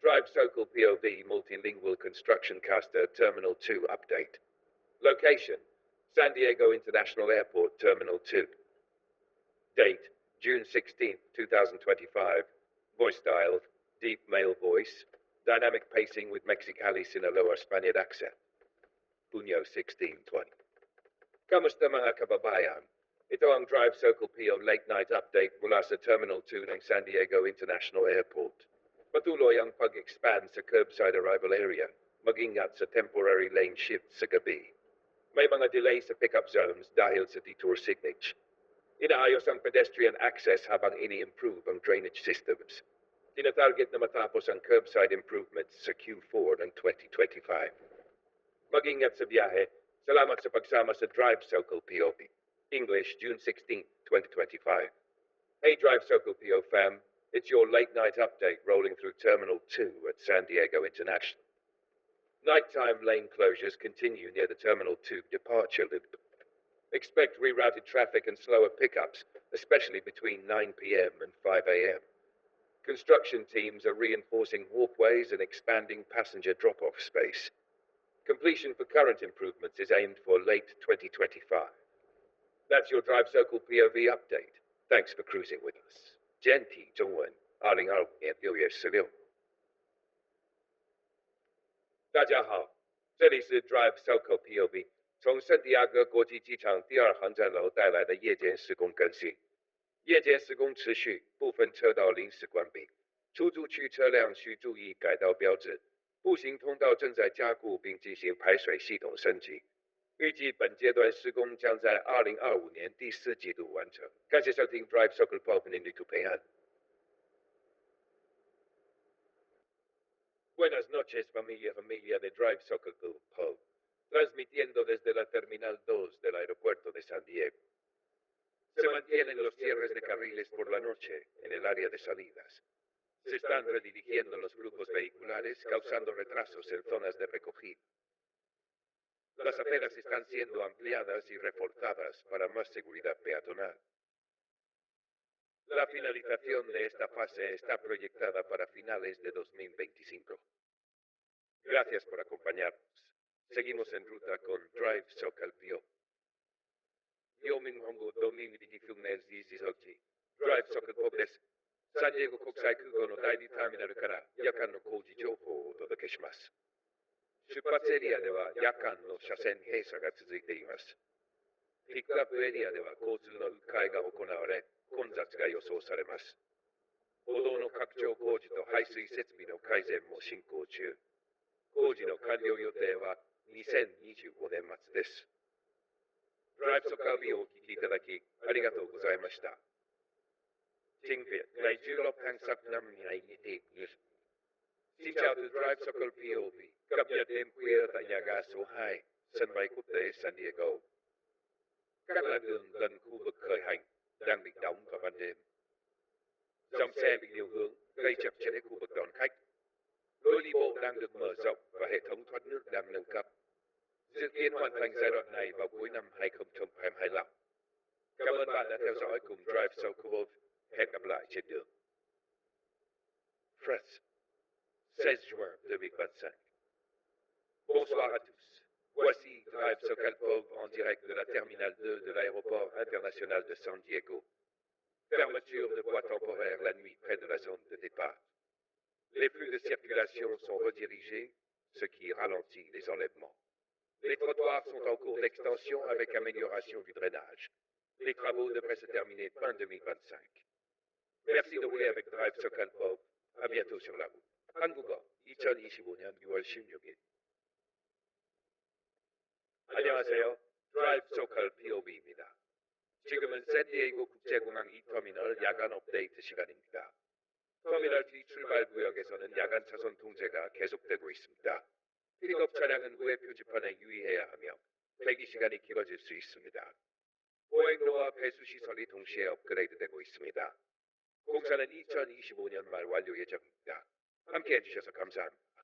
DriveSocalPOV Multilingual Construction Caster Terminal 2 Update. Location, San Diego International Airport Terminal 2. Date, June 16, 2025. Voice style, deep male voice. Dynamic pacing with Mexicali Sinaloa Spaniard accent. Puño 1620. Kamusta mga kababayan? Ito ang DriveSocalPOV Late Night Update mula sa Terminal 2 ng San Diego International Airport. Patuloy ang pag-expand sa curbside arrival area. Mag-ingat sa temporary lane shift sa gabi. May mga delay sa pickup zones dahil sa detour signage. Inaayos ang pedestrian access habang ini-improve ang drainage systems. Tinatarget na matapos ang curbside improvements sa Q4 ng 2025. Mag-ingat sa biyahe. Salamat sa pagsama sa DriveSocalPOV. English, June 16, 2025. Hey DriveSocalPOV fam, it's your late night update rolling through Terminal 2 at San Diego International. Nighttime lane closures continue near the Terminal 2 departure loop. Expect rerouted traffic and slower pickups, especially between 9 p.m. and 5 a.m. Construction teams are reinforcing walkways and expanding passenger drop-off space. Completion for current improvements is aimed for late 2025. That's your DriveSocalPOV update. Thanks for cruising with us. 简体中文2025年6月16。大家好，这里是 DriveSocalPOV， 从圣地亚哥国际机场第二航站楼带来的夜间施工更新。夜间施工持续，部分车道临时关闭，出租区车辆需注意改道标志。步行通道正在加固并进行排水系统升级。预计本阶段施工将在2025年第4季度完成。感谢收听 DriveSocalPOV en YouTube. Buenas noches, familia de DriveSocalPOV, transmitiendo desde la Terminal 2 del aeropuerto de San Diego. Se mantienen los cierres de carriles por la noche en el área de salidas. Se están redirigiendo los flujos vehiculares, causando retrasos en zonas de recogida. Las aceras están siendo ampliadas y reforzadas para más seguridad peatonal. La finalización de esta fase está proyectada para finales de 2025. Gracias por acompañarnos. Seguimos en ruta con DriveSocalPOV. 요민홍구 도민비디흉내 지지설지 DriveSocalPOVです。サンディエゴ国際空港の第2ターミナルから夜間の工事情報をお届けします。出発エリアでは夜間の車線閉鎖が続いています。ピックアップエリアでは交通の迂回が行われ、混雑が予想されます。歩道の拡張工事と排水設備の改善も進行中。工事の完了予定は2025年末です。DriveSocalPOVをお聞きいただきありがとうございました。Tiếng Việt ngày 16 tháng 6 năm 2021. Xin chào từ DriveSocalPOV, cập nhật đêm khuya tại nhà ga số 2, sân bay quốc tế San Diego. Các làn đường gần khu vực khởi hành đang bị đóng vào ban đêm. Dòng xe bị điều hướng, gây chậm trễ khu vực đón khách. Lối đi bộ đang được mở rộng và hệ thống thoát nước đang nâng cấp. Dự kiến hoàn thành giai đoạn này vào cuối năm 2025. Cảm ơn bạn đã theo dõi cùng DriveSocalPOV. Hẹn gặp lại trên đường. France, 16 juin 2025. Bonsoir à tous. Voici DriveSocalPOV en direct de la Terminal 2 de l'aéroport international de San Diego. Fermeture de voies temporaires la nuit près de la zone de départ. Les flux de circulation sont redirigés, ce qui ralentit les enlèvements. Les trottoirs sont en cours d'extension avec amélioration du drainage. Les travaux devraient se terminer fin 2025. Merci de rouler avec DriveSocalPOV. À bientôt sur la route. 한국어 2025년 6월 16일. 안녕하세요. DriveSocalPOV입니다. 지금은 샌디에이고 국제공항 2터미널 야간 업데이트 시간입니다. 터미널 D 출발 구역에서는 야간 차선 통제가 계속되고 있습니다. 픽업 차량은 우회 표지판에 유의해야 하며 대기 시간이 길어질 수 있습니다. 보행로와 배수 시설이 동시에 업그레이드되고 있습니다. 공사는 2025년 말 완료 예정입니다. 함께해 주셔서 감사합니다.